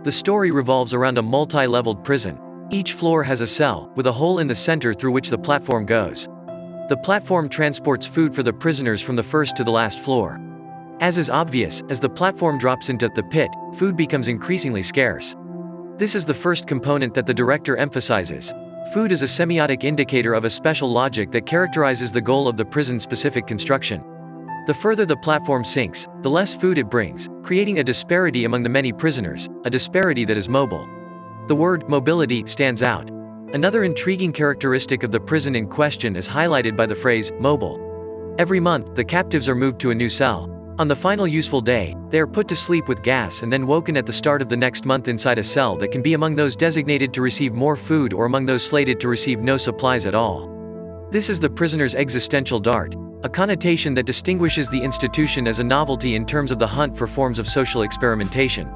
The story revolves around a multi-leveled prison. Each floor has a cell, with a hole in the center through which the platform goes. The platform transports food for the prisoners from the first to the last floor. As is obvious, as the platform drops into the pit, food becomes increasingly scarce. This is the first component that the director emphasizes. Food is a semiotic indicator of a special logic that characterizes the goal of the prison-specific construction. The further the platform sinks, the less food it brings, creating a disparity among the many prisoners, a disparity that is mobile. The word mobility stands out. Another intriguing characteristic of the prison in question is highlighted by the phrase mobile. Every month, the captives are moved to a new cell. On the final useful day, they are put to sleep with gas and then woken at the start of the next month inside a cell that can be among those designated to receive more food or among those slated to receive no supplies at all. This is the prisoner's existential dart, a connotation that distinguishes the institution as a novelty in terms of the hunt for forms of social experimentation.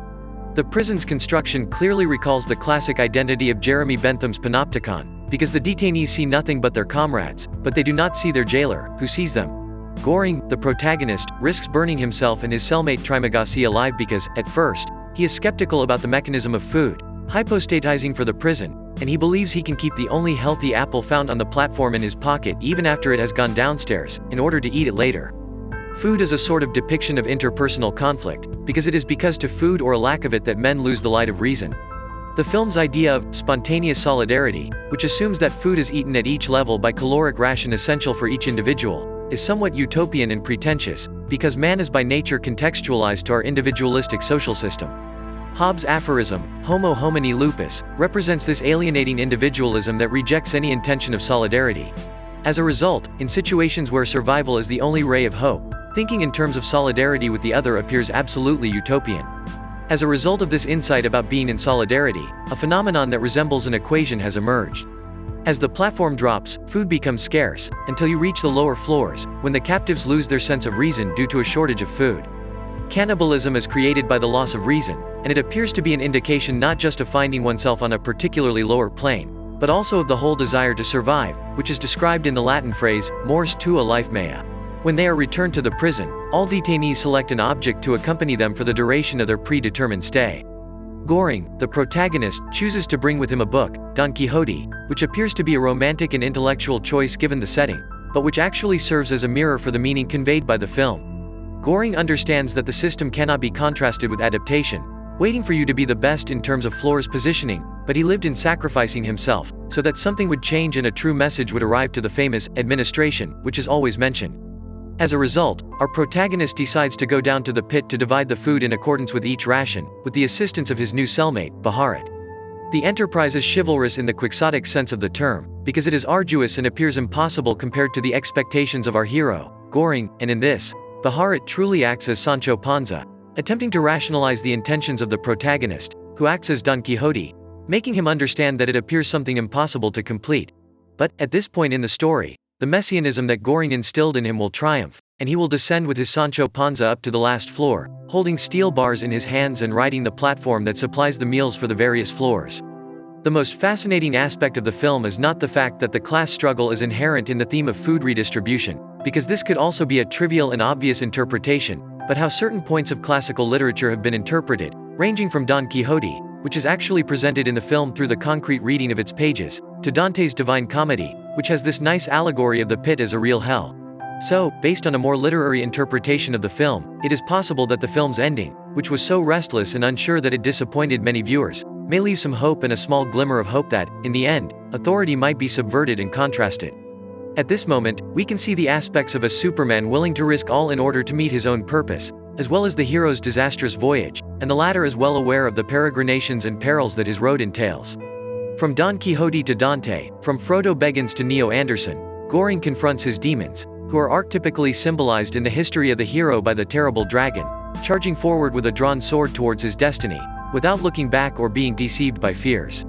The prison's construction clearly recalls the classic identity of Jeremy Bentham's Panopticon, because the detainees see nothing but their comrades, but they do not see their jailer, who sees them. Goring, the protagonist, risks burning himself and his cellmate Trimagasi alive because, at first, he is skeptical about the mechanism of food, hypostatizing for the prison, and he believes he can keep the only healthy apple found on the platform in his pocket even after it has gone downstairs, in order to eat it later. Food is a sort of depiction of interpersonal conflict, because it is because to food or a lack of it that men lose the light of reason. The film's idea of spontaneous solidarity, which assumes that food is eaten at each level by caloric ration essential for each individual, is somewhat utopian and pretentious, because man is by nature contextualized to our individualistic social system. Hobbes' aphorism, homo homini lupus, represents this alienating individualism that rejects any intention of solidarity. As a result, in situations where survival is the only ray of hope, thinking in terms of solidarity with the other appears absolutely utopian. As a result of this insight about being in solidarity, a phenomenon that resembles an equation has emerged. As the platform drops, food becomes scarce, until you reach the lower floors, when the captives lose their sense of reason due to a shortage of food. Cannibalism is created by the loss of reason, and it appears to be an indication not just of finding oneself on a particularly lower plane, but also of the whole desire to survive, which is described in the Latin phrase, mors tua life mea. When they are returned to the prison, all detainees select an object to accompany them for the duration of their predetermined stay. Goring, the protagonist, chooses to bring with him a book, Don Quixote, which appears to be a romantic and intellectual choice given the setting, but which actually serves as a mirror for the meaning conveyed by the film. Goring understands that the system cannot be contrasted with adaptation, waiting for you to be the best in terms of floor's positioning, but he lived in sacrificing himself, so that something would change and a true message would arrive to the famous administration, which is always mentioned. As a result, our protagonist decides to go down to the pit to divide the food in accordance with each ration, with the assistance of his new cellmate, Baharat. The enterprise is chivalrous in the quixotic sense of the term, because it is arduous and appears impossible compared to the expectations of our hero, Goring, and in this, Baharat truly acts as Sancho Panza, attempting to rationalize the intentions of the protagonist, who acts as Don Quixote, making him understand that it appears something impossible to complete. But, at this point in the story, the messianism that Goring instilled in him will triumph, and he will descend with his Sancho Panza up to the last floor, holding steel bars in his hands and riding the platform that supplies the meals for the various floors. The most fascinating aspect of the film is not the fact that the class struggle is inherent in the theme of food redistribution, because this could also be a trivial and obvious interpretation, but how certain points of classical literature have been interpreted, ranging from Don Quixote, which is actually presented in the film through the concrete reading of its pages, to Dante's Divine Comedy, which has this nice allegory of the pit as a real hell. So, based on a more literary interpretation of the film, it is possible that the film's ending, which was so restless and unsure that it disappointed many viewers, may leave some hope and a small glimmer of hope that, in the end, authority might be subverted and contrasted. At this moment, we can see the aspects of a Superman willing to risk all in order to meet his own purpose, as well as the hero's disastrous voyage, and the latter is well aware of the peregrinations and perils that his road entails. From Don Quixote to Dante, from Frodo Baggins to Neo Anderson, Goring confronts his demons, who are archetypically symbolized in the history of the hero by the terrible dragon, charging forward with a drawn sword towards his destiny, without looking back or being deceived by fears.